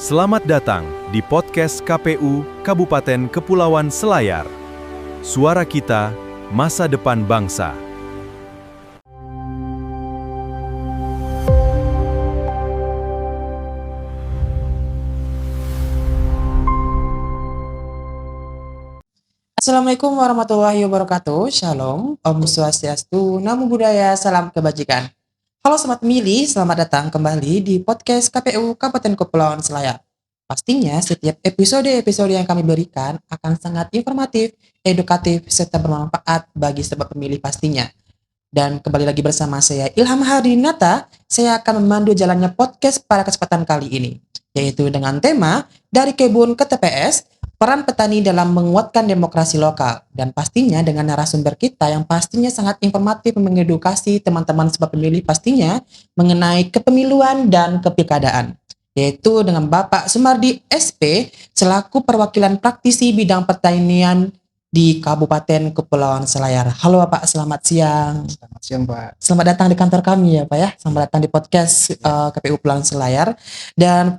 Selamat datang di podcast KPU Kabupaten Kepulauan Selayar. Suara kita, masa depan bangsa. Assalamualaikum warahmatullahi wabarakatuh. Shalom, Om Swastiastu, Namo Buddhaya, Salam Kebajikan. Halo Sobat Pemilih, selamat datang kembali di podcast KPU Kabupaten Kepulauan Selayar. Pastinya setiap episode-episode yang kami berikan akan sangat informatif, edukatif, serta bermanfaat bagi sobat pemilih pastinya. Dan kembali lagi bersama saya Ilham Hardinata, saya akan memandu jalannya podcast pada kesempatan kali ini, yaitu dengan tema Dari Kebun ke TPS, peran petani dalam menguatkan demokrasi lokal. Dan pastinya dengan narasumber kita yang pastinya sangat informatif mengedukasi teman-teman sobat pemilih pastinya mengenai kepemiluan dan kepilkadaan, yaitu dengan Bapak Sumardi SP selaku perwakilan praktisi bidang pertanian di Kabupaten Kepulauan Selayar. Halo Bapak, selamat siang. Selamat siang Pak. Selamat datang di kantor kami ya Pak ya. Selamat datang di podcast KPU Kepulauan Selayar. Dan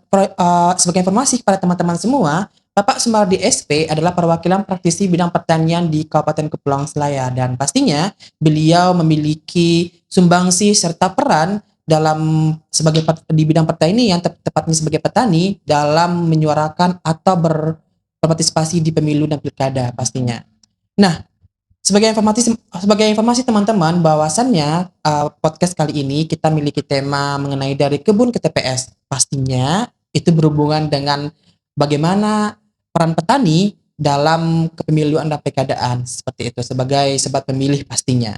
sebagai informasi kepada teman-teman semua, Bapak Sumardi SP adalah perwakilan praktisi bidang pertanian di Kabupaten Kepulauan Selayar. Dan pastinya beliau memiliki sumbangsi serta peran dalam di bidang pertanian, tepatnya sebagai petani dalam menyuarakan atau berpartisipasi di pemilu dan pilkada pastinya. Nah, sebagai informasi teman-teman bahwasannya podcast kali ini kita miliki tema mengenai dari kebun ke TPS. Pastinya itu berhubungan dengan bagaimana peran petani dalam kepemiluan dan pilkadaan, seperti itu sebagai sobat pemilih pastinya.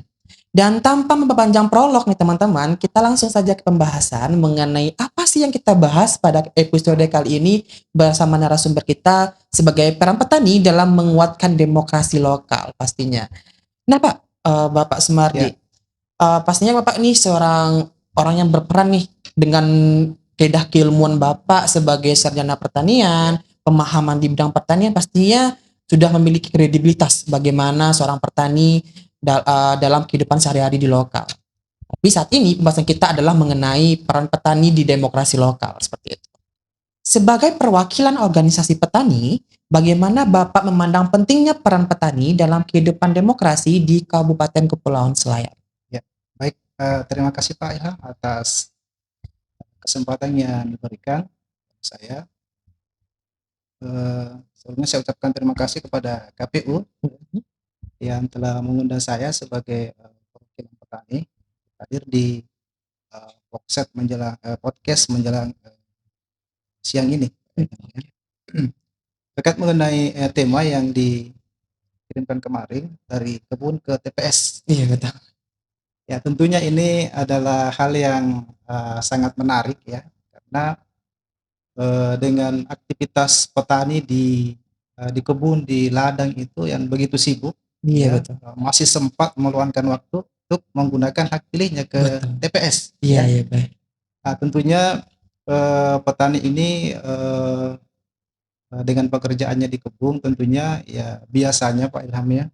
Dan tanpa memperpanjang prolog nih teman-teman, kita langsung saja ke pembahasan mengenai apa sih yang kita bahas pada episode kali ini bersama narasumber kita sebagai peran petani dalam menguatkan demokrasi lokal pastinya. Nah Pak, Bapak Sumardi, pastinya Bapak nih seorang orang yang berperan nih dengan kedah keilmuan Bapak sebagai sarjana pertanian, pemahaman di bidang pertanian pastinya sudah memiliki kredibilitas bagaimana seorang petani dalam kehidupan sehari-hari di lokal. Tapi saat ini pembahasan kita adalah mengenai peran petani di demokrasi lokal seperti itu. Sebagai perwakilan organisasi petani, bagaimana Bapak memandang pentingnya peran petani dalam kehidupan demokrasi di Kabupaten Kepulauan Selayar? Ya, baik. Terima kasih Pak Ilham atas kesempatan yang diberikan saya. Sebelumnya saya ucapkan terima kasih kepada KPU yang telah mengundang saya sebagai perwakilan petani hadir di podcast menjelang siang ini. Terkait mengenai tema yang dikirimkan kemarin dari kebun ke TPS. Iya betul. Ya tentunya ini adalah hal yang sangat menarik ya, karena dengan aktivitas petani di kebun, di ladang itu yang begitu sibuk. Iya ya, betul. masih sempat meluangkan waktu untuk menggunakan hak pilihnya ke Betul. TPS. Iya ya. iya baik. Nah, tentunya petani ini dengan pekerjaannya di kebun tentunya ya biasanya Pak Ilham ya,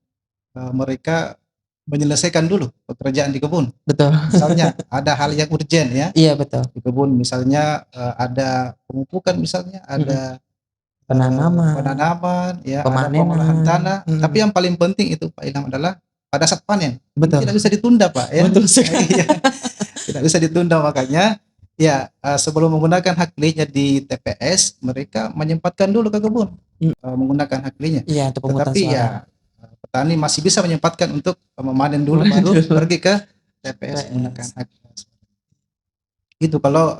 mereka menyelesaikan dulu pekerjaan di kebun. Betul. Misalnya ada hal yang urgent ya Iya betul. di kebun, misalnya ada pemupukan, misalnya ada penanaman ya, ada pengolahan tanah. Tapi yang paling penting itu Pak Ilham adalah pada saat panen. Betul. Tidak bisa ditunda Pak ya. Betul sekali. Tidak bisa ditunda, makanya ya sebelum menggunakan hak pilihnya di TPS, mereka menyempatkan dulu ke kebun menggunakan hak pilihnya. Iya, untuk pemungutan Tetapi suara. ya petani masih bisa menyempatkan untuk memanen dulu baru pergi ke TPS menggunakan hak. Itu kalau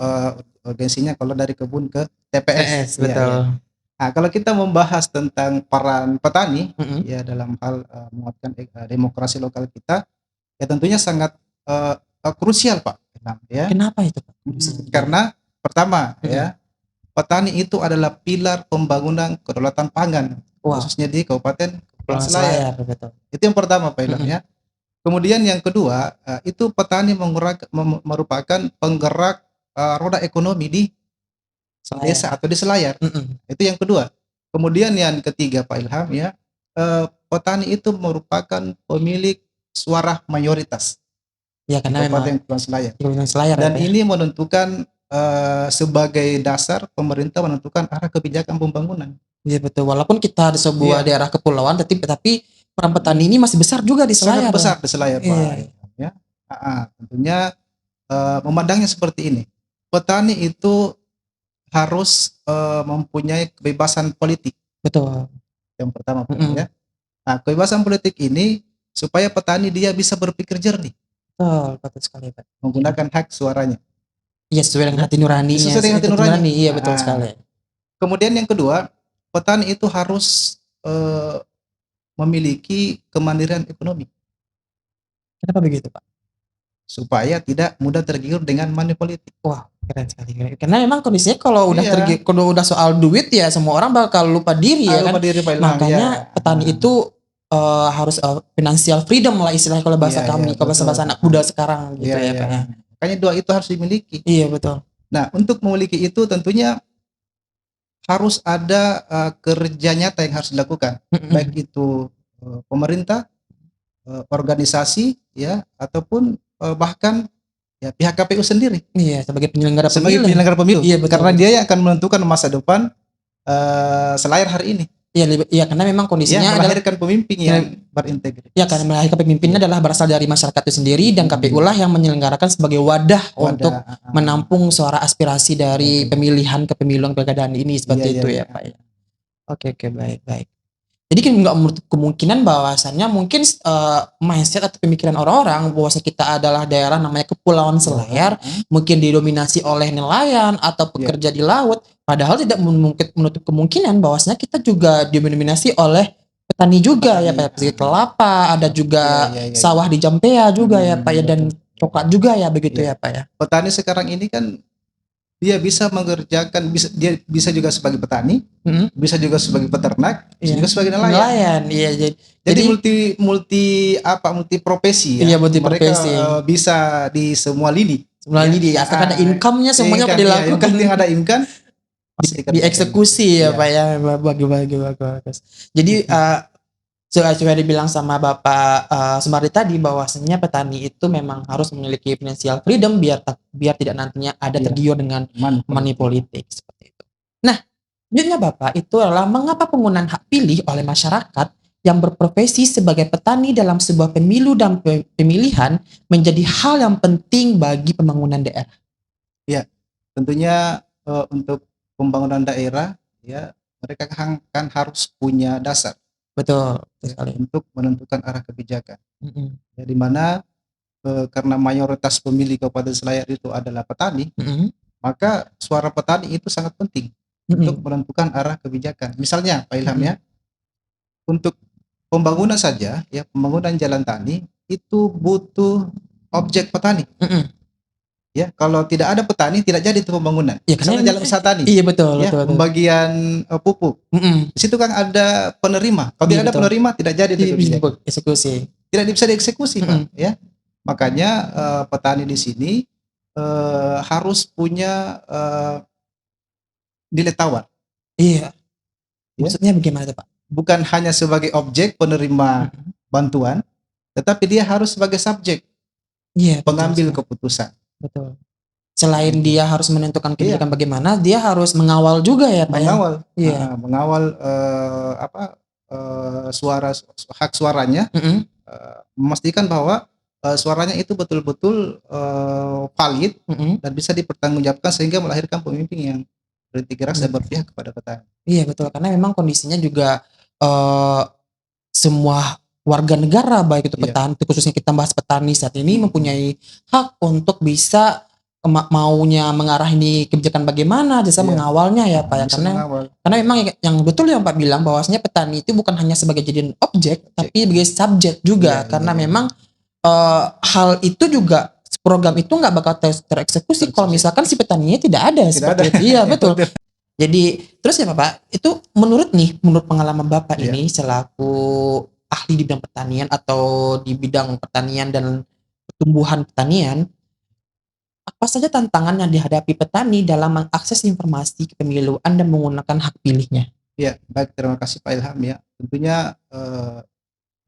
urgensinya kalau dari kebun ke TPS. Betul. Ya. Nah, kalau kita membahas tentang peran petani ya dalam hal menguatkan demokrasi lokal kita, ya tentunya sangat krusial Pak. Ya. Kenapa itu Pak? Karena pertama ya, petani itu adalah pilar pembangunan kedaulatan pangan, khususnya di Kabupaten Kepulauan Selayar. Betul. Itu yang pertama Pak Ilham ya. Kemudian yang kedua, itu petani merupakan penggerak roda ekonomi di desa atau di Selayar. Itu yang kedua. Kemudian yang ketiga Pak Ilham ya, petani itu merupakan pemilik suara mayoritas ya, karena Kabupaten Kepulauan Selayar. Selayar. Dan ini menentukan sebagai dasar pemerintah menentukan arah kebijakan pembangunan. Iya betul. Walaupun kita di sebuah Iya. daerah kepulauan, tapi peran petani ini masih besar juga di Sangat Selayar. besar di Selayar, Pak. Iya. Ya. Tentunya memandangnya seperti ini. Petani itu harus mempunyai kebebasan politik. Betul. Yang pertama, Pak, Mm-mm. ya. Nah, kebebasan politik ini supaya petani dia bisa berpikir jernih, Betul sekali Pak. menggunakan hak suaranya. Iya sesuai dengan hati nuraninya. Sesuai dengan hati nurani. Iya betul sekali. Kemudian yang kedua, petani itu harus memiliki kemandirian ekonomi Kenapa begitu Pak? supaya tidak mudah tergiur dengan money politik. Wah keren sekali. Karena memang kondisinya kalau udah Iya. kalau udah soal duit ya semua orang bakal lupa diri ya kan. Lupa diri, Pak Ilham, Makanya ya. petani itu harus financial freedom lah istilahnya kalau bahasa Iya, kami, iya, kalau bahasa betul. anak muda sekarang gitu Iya, ya iya. Pak ya. Makanya dua itu harus dimiliki. Iya betul. Nah, untuk memiliki itu tentunya harus ada kerja nyata yang harus dilakukan, baik itu pemerintah, organisasi, ya, ataupun bahkan ya pihak KPU sendiri Iya sebagai penyelenggara sebagai pemilu. penyelenggara pemilu. Iya, betul. Karena dia yang akan menentukan masa depan Selayar hari ini. Iya karena memang kondisinya adalah melahirkan pemimpin yang berintegritas. ya karena melahirkan pemimpinnya adalah berasal dari masyarakat itu sendiri dan KPU lah yang menyelenggarakan sebagai wadah untuk menampung suara aspirasi dari pemilihan kepemiluan pilkada ini seperti itu ya Pak ya. Oke baik. Jadi kan nggak menutup kemungkinan bahwasannya mungkin mindset atau pemikiran orang-orang bahwa kita adalah daerah namanya Kepulauan Selayar mungkin didominasi oleh nelayan atau pekerja di laut, padahal tidak menutup kemungkinan bahwasanya kita juga didominasi oleh petani juga ya Pak, seperti kelapa, ada juga sawah di Jampea juga ya Pak ya, dan coklat juga ya begitu ya Pak ya. Petani sekarang ini kan dia bisa mengerjakan, dia bisa juga sebagai petani, bisa juga sebagai peternak, bisa juga sebagai nelayan. Iya, jadi multi profesi ya. Iya, multi profesi. Mereka bisa di semua lini. Semua lini, asalkan ada income-nya semuanya dilakukan. Yang ada income dieksekusi ya Pak ya, bagus. Jadi sudah dibilang sama Bapak Sumardi tadi bahwasanya petani itu memang harus memiliki financial freedom biar tidak nantinya ada tergiur dengan money politik seperti itu. Nah, selanjutnya Bapak itu adalah mengapa penggunaan hak pilih oleh masyarakat yang berprofesi sebagai petani dalam sebuah pemilu dan pemilihan menjadi hal yang penting bagi pembangunan daerah. Ya, tentunya untuk pembangunan daerah ya mereka kan harus punya dasar. Betul sekali. Untuk menentukan arah kebijakan. Ya, di mana karena mayoritas pemilih Kabupaten Selayar itu adalah petani, maka suara petani itu sangat penting untuk menentukan arah kebijakan. Misalnya Pak Ilham ya, untuk pembangunan saja ya, pembangunan jalan tani itu butuh objek petani. Ya, kalau tidak ada petani tidak jadi itu pembangunan. Ya, misalnya jalan usaha tani. Iya betul. Pembagian pupuk. Di situ kan ada penerima. Kalau tidak ada penerima tidak jadi itu eksekusi. Tidak bisa dieksekusi, Pak. Ya, makanya petani di sini harus punya nilai tawar. Iya. Maksudnya bagaimana Pak? Bukan hanya sebagai objek penerima bantuan, tetapi dia harus sebagai subjek. Iya. Pengambil keputusan. Betul. Selain dia harus menentukan kebijakan bagaimana, dia harus mengawal juga ya Pak. Mengawal hak suaranya, memastikan bahwa suaranya itu betul-betul valid dan bisa dipertanggungjawabkan sehingga melahirkan pemimpin yang berintegritas dan berpihak kepada petani. Iya betul, karena memang kondisinya juga semua warga negara baik itu petani, khususnya kita bahas petani saat ini mempunyai hak untuk bisa maunya mengarahini kebijakan bagaimana, bisa mengawalnya ya Pak ya, karena memang yang betul yang Pak bilang bahwasanya petani itu bukan hanya sebagai jadian objek tapi sebagai subjek juga, karena memang hal itu juga program itu nggak bakal tereksekusi kalau misalkan si petaninya tidak ada seperti itu. Iya betul. Jadi terus ya Bapak, itu menurut pengalaman Bapak ini selaku ahli di bidang pertanian atau di bidang pertanian dan pertumbuhan pertanian, apa saja tantangan yang dihadapi petani dalam mengakses informasi kepemiluan dan menggunakan hak pilihnya? Ya, baik, terima kasih Pak Ilham ya. Tentunya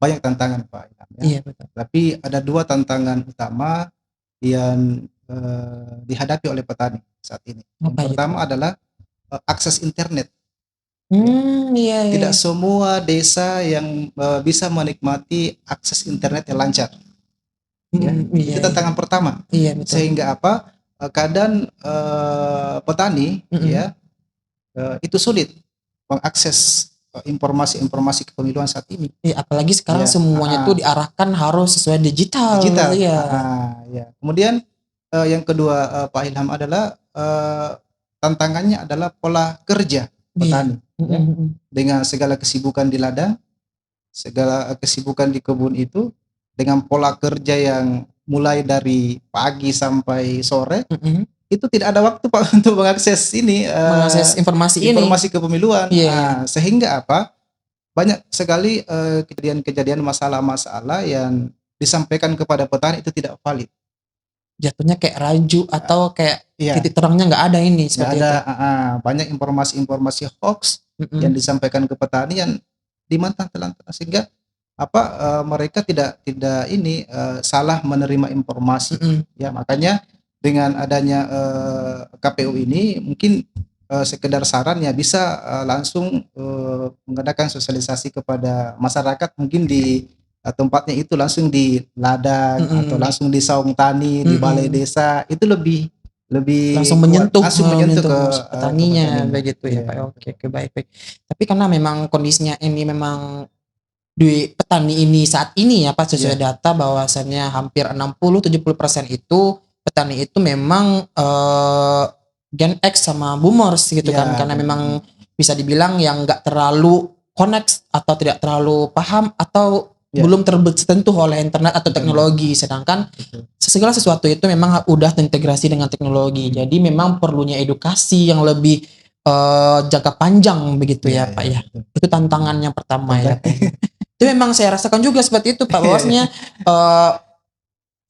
banyak tantangan Pak Ilham ya. Iya betul. Tapi ada dua tantangan utama yang dihadapi oleh petani saat ini. Yang Apa itu? pertama adalah akses internet. Iya, iya. Tidak semua desa yang bisa menikmati akses internet yang lancar. Ya. Iya, Itu tantangan pertama. iya betul. Sehingga apa? Kadang petani ya itu sulit mengakses informasi-informasi kepemiluan saat ini. Iya, apalagi sekarang Ya, semuanya tuh diarahkan harus sesuai digital. Iya. Ya. Kemudian yang kedua Pak Ilham adalah tantangannya adalah pola kerja petani. Ya. Dengan segala kesibukan di ladang, segala kesibukan di kebun itu, dengan pola kerja yang mulai dari pagi sampai sore, itu tidak ada waktu Pak untuk mengakses ini Mengakses informasi kepemiluan. Iya. Sehingga apa? Banyak sekali kejadian-kejadian masalah-masalah yang disampaikan kepada petani itu tidak valid. Jatuhnya kayak raju atau kayak Iya. titik terangnya nggak ada ini Nggak seperti ada, itu. banyak informasi-informasi hoax yang disampaikan ke petani yang dimantah-telantar, sehingga mereka tidak ini salah menerima informasi. Ya, makanya dengan adanya KPU ini mungkin sekedar saran ya bisa langsung mengadakan sosialisasi kepada masyarakat, mungkin di tempatnya itu langsung di ladang atau langsung di saung tani, di balai desa, itu lebih langsung kuat, menyentuh ke petaninya begitu ya Pak. Oke, baik. Tapi karena memang kondisinya ini memang di petani ini saat ini ya Pak, sesuai data bahwasannya hampir 60-70% itu petani itu memang Gen X sama boomers gitu kan, karena memang bisa dibilang yang nggak terlalu connect atau tidak terlalu paham atau belum tersentuh oleh internet atau teknologi, sedangkan segala sesuatu itu memang udah terintegrasi dengan teknologi. Jadi memang perlunya edukasi yang lebih jangka panjang begitu ya Pak ya. Itu tantangan yang pertama ya Pak. Itu memang saya rasakan juga seperti itu Pak, bahwasanya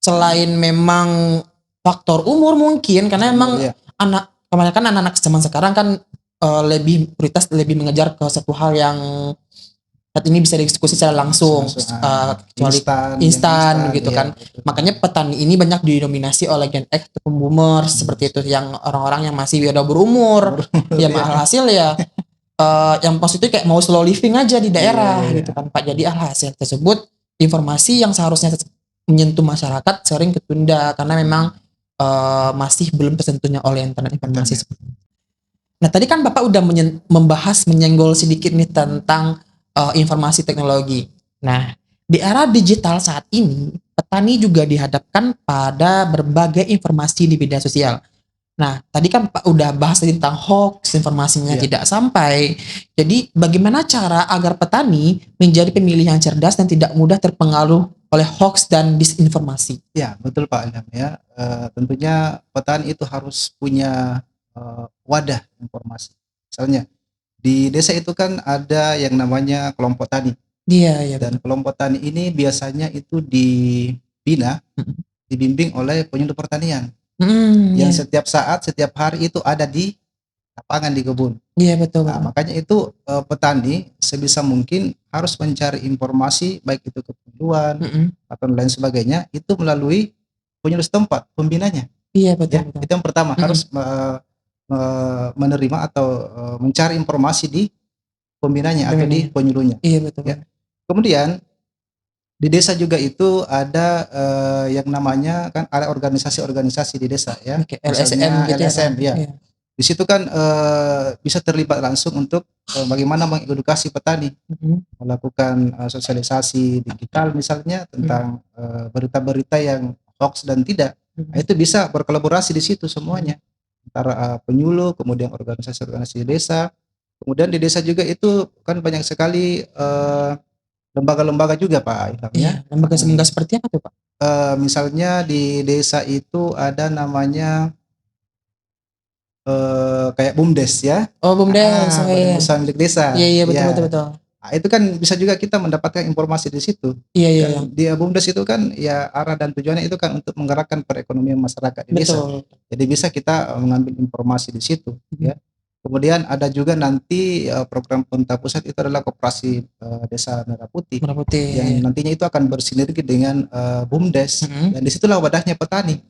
selain memang faktor umur mungkin, karena memang kebanyakan anak-anak zaman sekarang kan lebih prioritas lebih mengejar ke satu hal yang saat ini bisa didiskusi secara langsung, kecuali instan gitu kan. Betul. Makanya petani ini banyak didominasi oleh Gen X atau boomers seperti itu, yang orang-orang yang masih udah berumur. Ya alhasil ya yang positif kayak mau slow living aja di daerah gitu kan Pak. Jadi alhasil tersebut informasi yang seharusnya menyentuh masyarakat sering ketunda karena memang masih belum tersentuhnya oleh internet informasi seperti itu. Nah tadi kan Bapak udah menyenggol sedikit nih tentang informasi teknologi. Nah, di era digital saat ini, petani juga dihadapkan pada berbagai informasi di media sosial. Nah, tadi kan Pak udah bahas tentang hoax, informasinya tidak sampai. Jadi, bagaimana cara agar petani menjadi pemilih yang cerdas dan tidak mudah terpengaruh oleh hoax dan disinformasi? Ya, betul Pak Ilham ya. Tentunya petani itu harus punya wadah informasi. Misalnya, di desa itu kan ada yang namanya kelompok tani. Iya. Dan kelompok tani ini biasanya itu dibina, dibimbing oleh penyuluh pertanian. Yang setiap saat, setiap hari itu ada di lapangan di kebun. Iya betul. Nah, makanya itu petani sebisa mungkin harus mencari informasi baik itu kepemiluan atau lain sebagainya itu melalui penyuluh setempat, pembinanya. Iya betul. Itu yang pertama, harus menerima atau mencari informasi di pembinanya atau di penyuluhnya. Iya betul. Ya. Kemudian di desa juga itu ada yang namanya kan ada organisasi-organisasi di desa ya. LSM gitu LSM ya. Iya. Di situ kan bisa terlibat langsung untuk bagaimana mengedukasi petani, melakukan sosialisasi digital misalnya tentang berita-berita yang hoax dan tidak. Nah, itu bisa berkolaborasi di situ semuanya. Antara penyuluh, kemudian organisasi-organisasi desa, kemudian di desa juga itu kan banyak sekali lembaga-lembaga juga Pak Ilham ya. Lembaga seperti apa tuh Pak? Misalnya di desa itu ada namanya kayak BUMDes ya. Oh BUMDes, Badan Usaha Milik Desa. Iya betul. Nah, itu kan bisa juga kita mendapatkan informasi di situ. Iya. Di BUMDes itu kan ya arah dan tujuannya itu kan untuk menggerakkan perekonomian masyarakat di desa. Jadi bisa kita mengambil informasi di situ ya. Kemudian ada juga nanti program pemerintah pusat itu adalah Koperasi Desa Merah Putih. Yang nantinya itu akan bersinergi dengan BUMDes dan disitulah wadahnya petani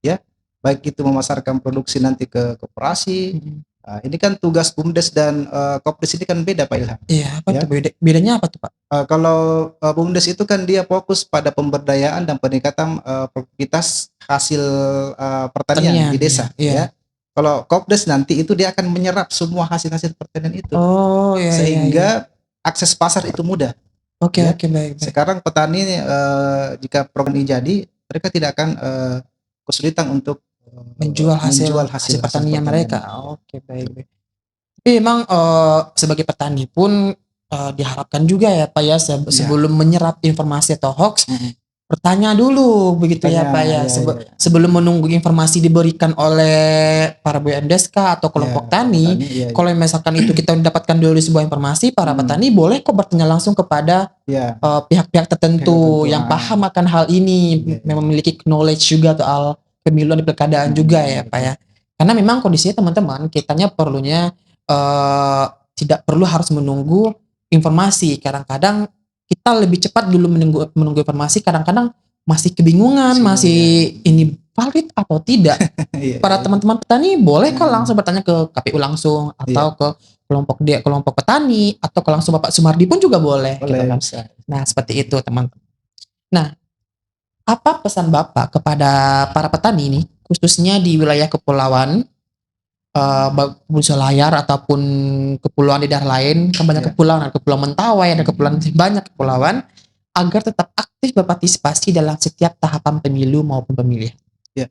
ya. baik itu memasarkan produksi nanti ke koperasi. Ini kan tugas BUMDes dan Kopdis ini kan beda Pak Ilham. Iya, apa Ya. tuh bedanya apa tuh Pak? Kalau BUMDes itu kan dia fokus pada pemberdayaan dan peningkatan produktivitas hasil pertanian di desa. Iya. Ya. Kalau Kopdis nanti itu dia akan menyerap semua hasil-hasil pertanian itu, Oh iya. sehingga akses pasar itu mudah. Oke, Ya. baik. Sekarang petani jika program ini jadi, mereka tidak akan kesulitan untuk menjual hasil pertanian mereka. Oke, baik. Tapi emang sebagai petani pun diharapkan juga ya Pak ya sebelum menyerap informasi atau hoax, bertanya dulu begitu ya Pak ya. Sebelum menunggu informasi diberikan oleh para BUMDes atau kelompok tani, kalau misalkan itu kita mendapatkan dulu sebuah informasi, para petani boleh kok bertanya langsung kepada pihak-pihak tertentu yang paham akan hal ini, memiliki knowledge juga soal pemiluan di pilkadaan juga ya Pak ya. Karena memang kondisinya teman-teman, kitanya perlunya tidak perlu harus menunggu informasi. Kadang-kadang kita lebih cepat dulu menunggu informasi, kadang-kadang masih kebingungan, masih ini valid atau tidak. Para teman-teman petani boleh kok langsung bertanya ke KPU langsung, atau ke kelompok petani, atau ke langsung Bapak Sumardi pun juga boleh gitu kan. Nah, seperti itu teman-teman. Nah, apa pesan Bapak kepada para petani ini, khususnya di wilayah kepulauan, Selayar ataupun kepulauan di daerah lain, kan banyak kepulauan, ada Kepulauan Mentawai, ada kepulauan banyak kepulauan, agar tetap aktif berpartisipasi dalam setiap tahapan pemilu maupun pemilihan. Ya,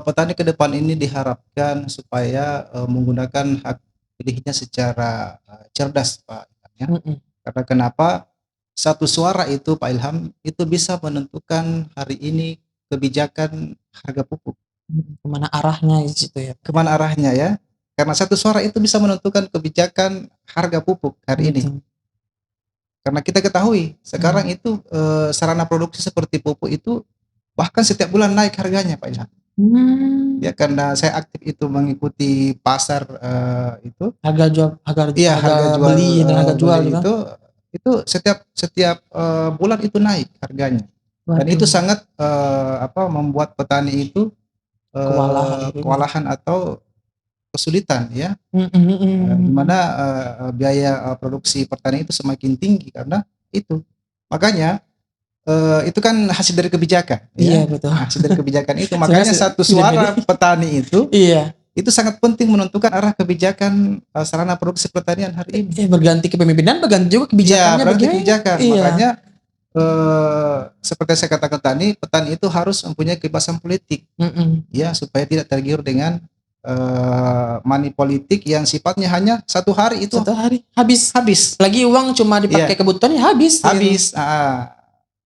petani ke depan ini diharapkan supaya menggunakan hak pilihnya secara cerdas Pak Ilham, ya. Karena kenapa? Satu suara itu Pak Ilham itu bisa menentukan hari ini kebijakan harga pupuk. Kemana arahnya di situ ya? Kemana arahnya ya? Karena satu suara itu bisa menentukan kebijakan harga pupuk hari ini. Karena kita ketahui sekarang itu sarana produksi seperti pupuk itu bahkan setiap bulan naik harganya Pak Ilham. Ya karena saya aktif itu mengikuti pasar itu harga jual beli dan harga jual itu setiap bulan itu naik harganya. Dan itu sangat membuat petani itu kewalahan atau kesulitan ya, di mana biaya produksi pertanian itu semakin tinggi karena itu. Makanya itu kan hasil dari kebijakan. Iya, betul. Hasil dari kebijakan itu. Makanya satu suara petani itu sangat penting menentukan arah kebijakan sarana produksi pertanian hari ini. Berganti kepemimpinan, berganti juga kebijakannya. Kebijakan. Makanya seperti saya katakan tadi, petani itu harus mempunyai kebebasan politik, ya, supaya tidak tergiur dengan money politik yang sifatnya hanya satu hari itu. Satu hari habis. Lagi uang cuma dipakai kebutuhannya habis.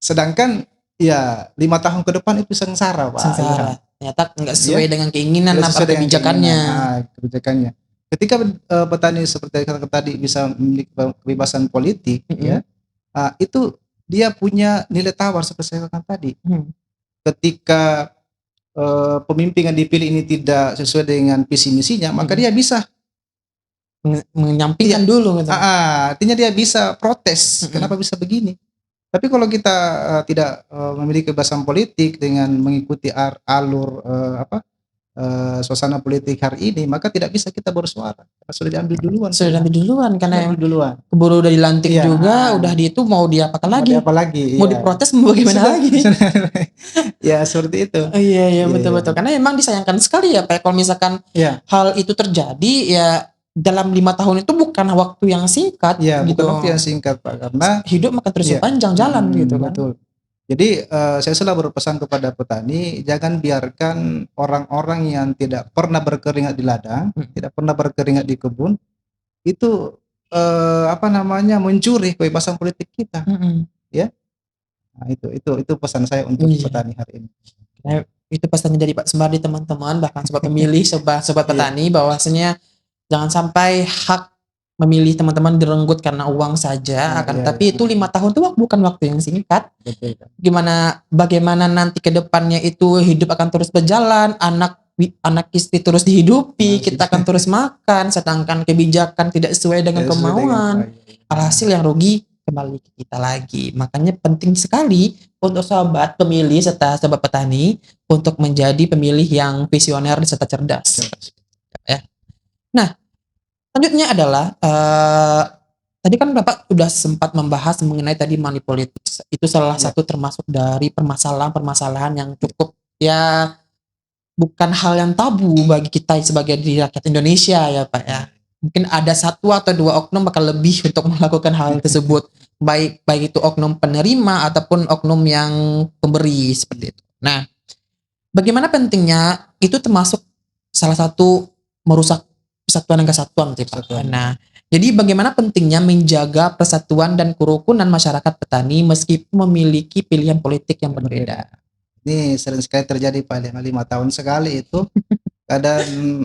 Sedangkan ya 5 tahun ke depan itu sengsara Pak. Ternyata nggak sesuai dengan keinginan apa kebijakannya. Kebijakannya. Ketika petani seperti kata tadi bisa memiliki kebebasan politik, ya, itu dia punya nilai tawar seperti saya katakan tadi. Ketika pemimpin yang dipilih ini tidak sesuai dengan visi misinya, maka dia bisa menyampingkan dulu. Gitu. Artinya dia bisa protes, kenapa bisa begini. Tapi kalau kita tidak memiliki kebebasan politik dengan mengikuti alur suasana politik hari ini, maka tidak bisa kita bersuara. Sudah diambil duluan. Karena keburu udah dilantik juga, udah di itu mau diapakan lagi? Mau diprotes mau bagaimana lagi? Ya seperti itu. Iya betul. Karena memang disayangkan sekali ya Pak, kalau misalkan hal itu terjadi ya dalam 5 tahun itu bukan waktu yang singkat. Ya, gitu. bukan waktu yang singkat Pak, karena hidup makan terus panjang jalan gitu kan. Betul. Jadi saya selalu berpesan kepada petani, jangan biarkan orang-orang yang tidak pernah berkeringat di ladang, tidak pernah berkeringat di kebun, itu mencuri kebebasan politik kita. Ya. Nah, itu pesan saya untuk petani hari ini. Nah, itu pesannya dari Pak Sumardi teman-teman, bahkan sobat pemilih, sobat petani, bahwasanya jangan sampai hak memilih teman-teman direnggut karena uang saja, tapi itu 5 tahun itu bukan waktu yang singkat. Betul. Bagaimana nanti ke depannya itu hidup akan terus berjalan, anak istri terus dihidupi, kita akan terus makan, sedangkan kebijakan tidak sesuai dengan kemauan. Alhasil yang rugi kembali ke kita lagi. Makanya penting sekali untuk sobat pemilih serta sobat petani untuk menjadi pemilih yang visioner serta cerdas. Ya. Nah, selanjutnya adalah tadi kan Bapak sudah sempat membahas mengenai tadi money politics. Itu salah satu termasuk dari permasalahan-permasalahan yang cukup ya bukan hal yang tabu bagi kita sebagai di rakyat Indonesia ya Pak ya. Mungkin ada satu atau dua oknum bakal lebih untuk melakukan hal tersebut. Baik itu oknum penerima ataupun oknum yang pemberi seperti itu. Nah, bagaimana pentingnya itu termasuk salah satu merusak persatuan dan kesatuan gitu, Pak. Nah, jadi bagaimana pentingnya menjaga persatuan dan kerukunan masyarakat petani meskipun memiliki pilihan politik yang berbeda. Ini sering sekali terjadi Pak, 5 tahun sekali itu kadang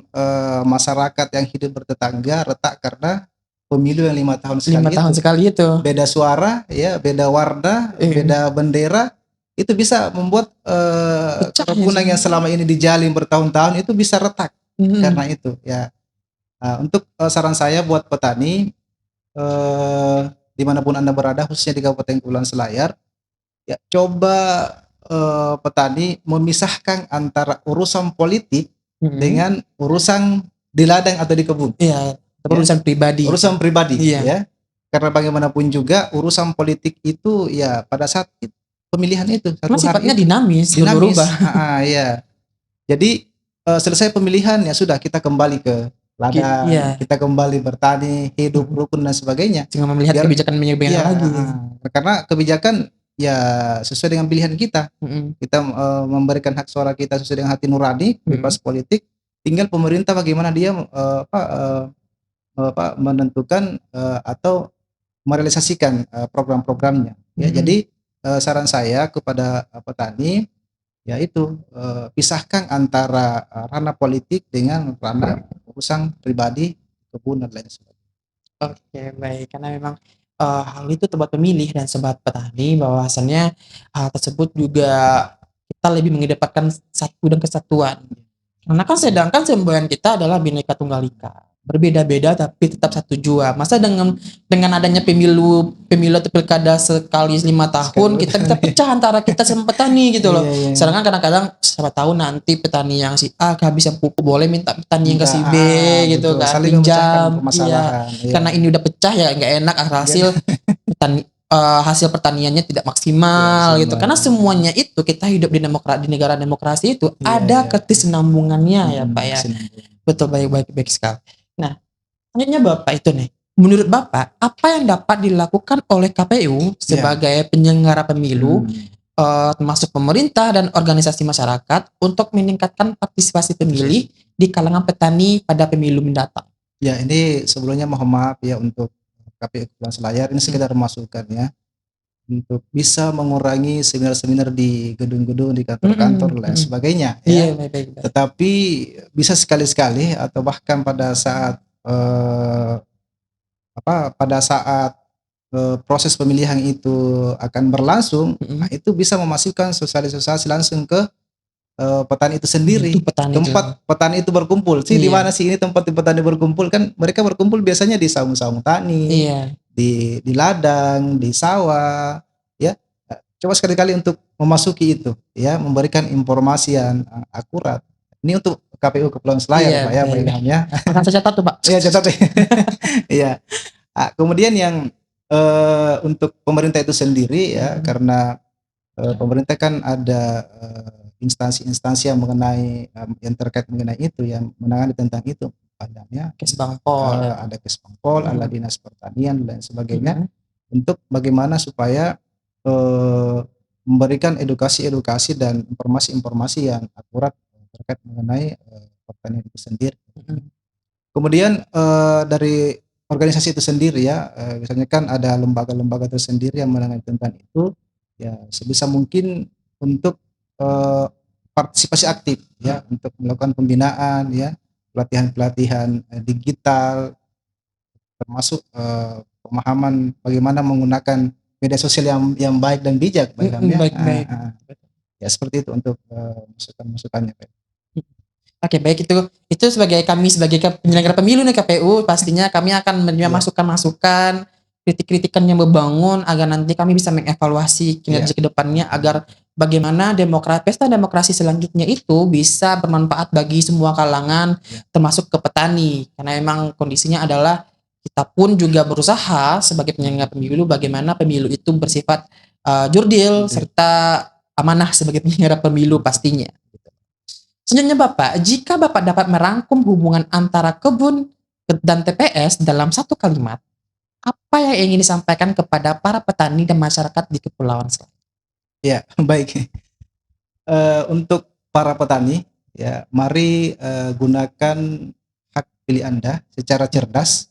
masyarakat yang hidup bertetangga retak karena pemilu yang 5 tahun sekali 5 tahun sekali itu. Beda suara, ya, beda warna, beda bendera, itu bisa membuat kerukunan yang selama ini dijalin bertahun-tahun itu bisa retak karena itu. Ya, untuk saran saya buat petani dimanapun Anda berada, khususnya di Kabupaten Kepulauan Selayar, ya coba petani memisahkan antara urusan politik dengan urusan di ladang atau di kebun. Iya, urusan pribadi. Urusan pribadi, iya. Ya. Karena bagaimanapun juga urusan politik itu ya pada saat pemilihan itu satu sifatnya hari dinamis. Berubah. Ya. Jadi selesai pemilihan ya sudah kita kembali ke ladang, kita kembali bertani, hidup rukun dan sebagainya. Jangan melihat kebijakan lagi. Karena kebijakan ya sesuai dengan pilihan kita. Kita memberikan hak suara kita sesuai dengan hati nurani, bebas politik. Tinggal pemerintah bagaimana dia menentukan atau merealisasikan program-programnya. Ya, jadi saran saya kepada petani yaitu pisahkan antara ranah politik dengan ranah urusan pribadi, kebun dan lain sebagainya. Oke, baik. Karena memang hal itu sobat pemilih dan sobat petani bahwasannya hal tersebut juga kita lebih mengedepankan satu dan kesatuan. Karena kan sedangkan semboyan kita adalah Bhinneka Tunggal Ika. Berbeda-beda tapi tetap satu jua. Masa dengan adanya pemilu atau pilkada sekali 5 tahun kita pecah antara kita sama petani gitu loh. Sedangkan kadang-kadang siapa tahu nanti petani yang si A kehabisan pupuk boleh minta petani yang ke si B gitu kan, pinjam. Karena ini udah pecah ya nggak enak hasil petani hasil pertaniannya tidak maksimal gitu. Karena semuanya itu kita hidup di negara demokrasi itu ada kesinambungannya ya Pak ya. Betul, baik sekali. Nah, selanjutnya Bapak itu nih, menurut Bapak apa yang dapat dilakukan oleh KPU sebagai penyelenggara pemilu termasuk pemerintah dan organisasi masyarakat untuk meningkatkan partisipasi pemilih di kalangan petani pada pemilu mendatang? Ya, ini sebelumnya mohon maaf ya untuk KPU Kepulauan Selayar, ini sekedar masukan ya untuk bisa mengurangi seminar-seminar di gedung-gedung, di kantor-kantor dan sebagainya ya. Baik. Tetapi bisa sekali-sekali atau bahkan pada saat proses pemilihan itu akan berlangsung, nah itu bisa memasukkan sosialisasi langsung ke petani itu sendiri. Tempat petani itu berkumpul. Di mana sih ini tempat petani berkumpul? Kan mereka berkumpul biasanya di saung-saung tani, di ladang, di sawah, ya. Coba sekali-kali untuk memasuki itu, ya, memberikan informasi yang akurat. Ini untuk KPU Kepulauan Selayar, Pak ya, Pak Ilham ya. Akan saya catat tuh, Pak. Iya, catat. Iya. Kemudian yang untuk pemerintah itu sendiri ya, karena pemerintah kan ada instansi-instansi yang mengenai yang terkait mengenai itu, yang menangani tentang itu. Adanya Kesbangpol, ada Kesbangpol, ada Dinas Pertanian dan sebagainya, untuk bagaimana supaya memberikan edukasi dan informasi-informasi yang akurat terkait mengenai pertanian itu sendiri. Kemudian dari organisasi itu sendiri ya, misalnya kan ada lembaga-lembaga tersendiri yang menangani tentang itu, ya sebisa mungkin untuk partisipasi aktif ya, untuk melakukan pembinaan ya, pelatihan digital, termasuk pemahaman bagaimana menggunakan media sosial yang baik dan bijak, baik. Ya seperti itu untuk masukan-masukannya. Oke, baik, itu sebagai penyelenggara pemilu nih KPU, pastinya kami akan menerima masukan-masukan kritik-kritikan yang membangun agar nanti kami bisa mengevaluasi kinerja ke depannya agar bagaimana pesta demokrasi selanjutnya itu bisa bermanfaat bagi semua kalangan termasuk ke petani. Karena emang kondisinya adalah kita pun juga berusaha sebagai penyelenggara pemilu bagaimana pemilu itu bersifat jurdil serta amanah sebagai penyelenggara pemilu pastinya. Selanjutnya Bapak, jika Bapak dapat merangkum hubungan antara kebun dan TPS dalam satu kalimat, apa yang ingin disampaikan kepada para petani dan masyarakat di Kepulauan Selayar? Ya, baik. Untuk para petani, ya, mari gunakan hak pilih Anda secara cerdas,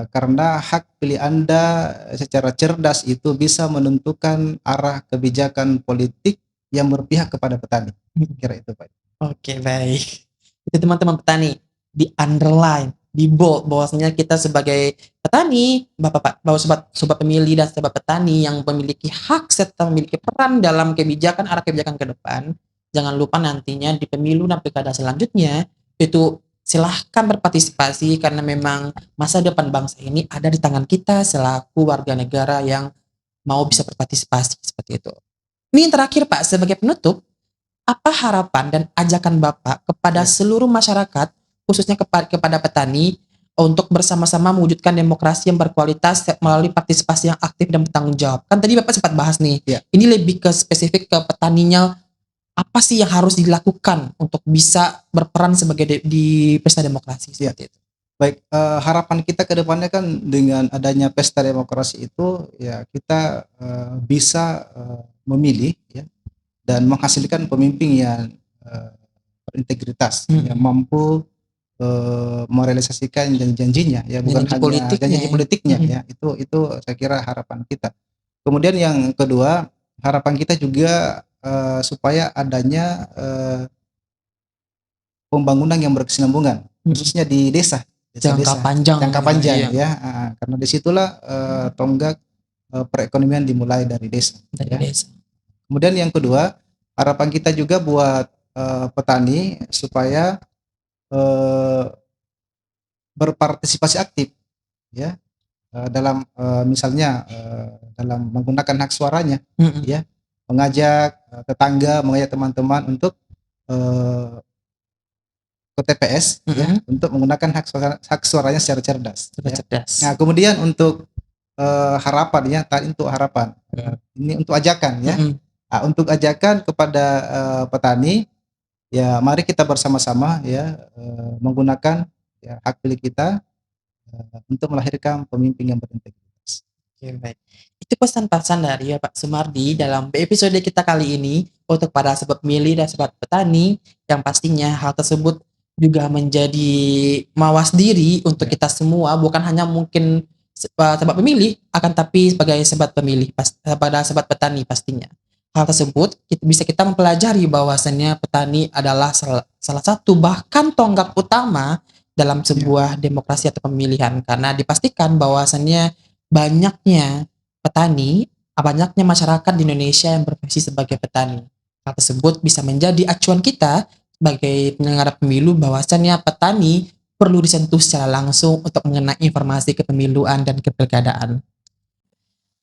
karena hak pilih Anda secara cerdas itu bisa menentukan arah kebijakan politik yang berpihak kepada petani. Kira itu, Pak. Oke, baik. Itu teman-teman petani, di underline, di bold bahwasanya kita sebagai petani, bahwa sobat pemilih dan sobat petani yang memiliki hak serta memiliki peran dalam arah kebijakan ke depan, jangan lupa nantinya di pemilu dan pilkada selanjutnya itu silahkan berpartisipasi karena memang masa depan bangsa ini ada di tangan kita selaku warga negara yang mau bisa berpartisipasi seperti itu. Ini yang terakhir Pak, sebagai penutup, apa harapan dan ajakan Bapak kepada seluruh masyarakat, khususnya kepada petani, untuk bersama-sama mewujudkan demokrasi yang berkualitas melalui partisipasi yang aktif dan bertanggung jawab? Kan tadi Bapak sempat bahas nih, ini lebih ke spesifik ke petaninya, apa sih yang harus dilakukan untuk bisa berperan sebagai di pesta demokrasi seperti itu? Baik, harapan kita ke depannya kan dengan adanya pesta demokrasi itu, ya kita bisa memilih, ya, dan menghasilkan pemimpin yang berintegritas, yang mampu merealisasikan janji-janjinya, ya, bukan hanya janji politiknya, ya. Itu saya kira harapan kita. Kemudian yang kedua, harapan kita juga supaya adanya pembangunan yang berkesinambungan, khususnya di desa. Jangka panjang, ya, karena disitulah tonggak perekonomian dimulai dari desa. Kemudian yang kedua, harapan kita juga buat petani supaya berpartisipasi aktif, ya, dalam misalnya dalam menggunakan hak suaranya, ya, mengajak tetangga, mengajak teman-teman untuk ke TPS, ya, untuk menggunakan hak suaranya secara cerdas. Nah, kemudian untuk harapan, ya, tadi untuk harapan, ini untuk ajakan, ya. Untuk ajakan kepada petani, ya, mari kita bersama-sama, ya, menggunakan, ya, hak pilih kita untuk melahirkan pemimpin yang berintegritas. Oke, baik. Itu pesan-pesan dari Pak Sumardi dalam episode kita kali ini untuk para sobat pemilih dan sobat petani, yang pastinya hal tersebut juga menjadi mawas diri untuk kita semua, bukan hanya mungkin sobat pemilih, akan tapi sebagai sobat pemilih pada sobat petani pastinya. Hal tersebut bisa kita mempelajari bahwasannya petani adalah salah satu bahkan tonggak utama dalam sebuah demokrasi atau pemilihan, karena dipastikan bahwasannya banyaknya masyarakat di Indonesia yang berprofesi sebagai petani. Hal tersebut bisa menjadi acuan kita sebagai penyelenggara pemilu bahwasannya petani perlu disentuh secara langsung untuk mengenai informasi kepemiluan dan kepilkadaan.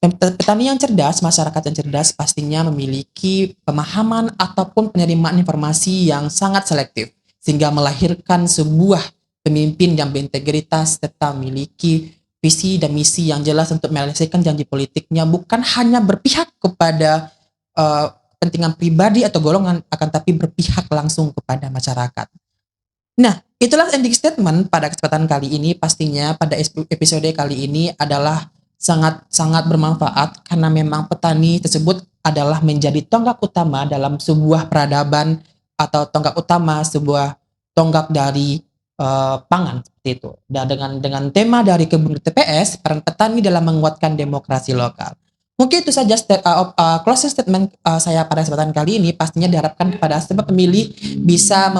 Petani yang cerdas, masyarakat yang cerdas pastinya memiliki pemahaman ataupun penerimaan informasi yang sangat selektif, sehingga melahirkan sebuah pemimpin yang berintegritas serta memiliki visi dan misi yang jelas untuk merealisasikan janji politiknya, bukan hanya berpihak kepada kepentingan pribadi atau golongan, akan tapi berpihak langsung kepada masyarakat. Nah, itulah ending statement pada kesempatan kali ini. Pastinya pada episode kali ini adalah sangat-sangat bermanfaat karena memang petani tersebut adalah menjadi tonggak utama dalam sebuah peradaban atau tonggak utama sebuah tonggak dari pangan seperti itu. Dan dengan tema dari kebun TPS, peran petani dalam menguatkan demokrasi lokal. Mungkin itu saja closing statement saya pada kesempatan kali ini. Pastinya diharapkan kepada sobat pemilih bisa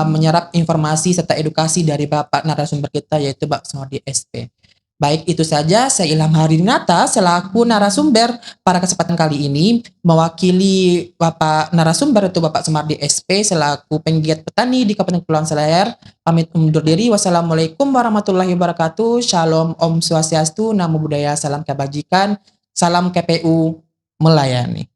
menyerap informasi serta edukasi dari Bapak narasumber kita, yaitu Pak Sumardi SP. Baik, itu saja saya Ilham Harinata selaku narasumber pada kesempatan kali ini mewakili Bapak narasumber itu Bapak Sumardi SP selaku penggiat petani di Kabupaten Kepulauan Selayar. Pamit undur diri. Wassalamualaikum warahmatullahi wabarakatuh. Shalom, Om Swastiastu, Namo Buddhaya, salam kebajikan, salam KPU melayani.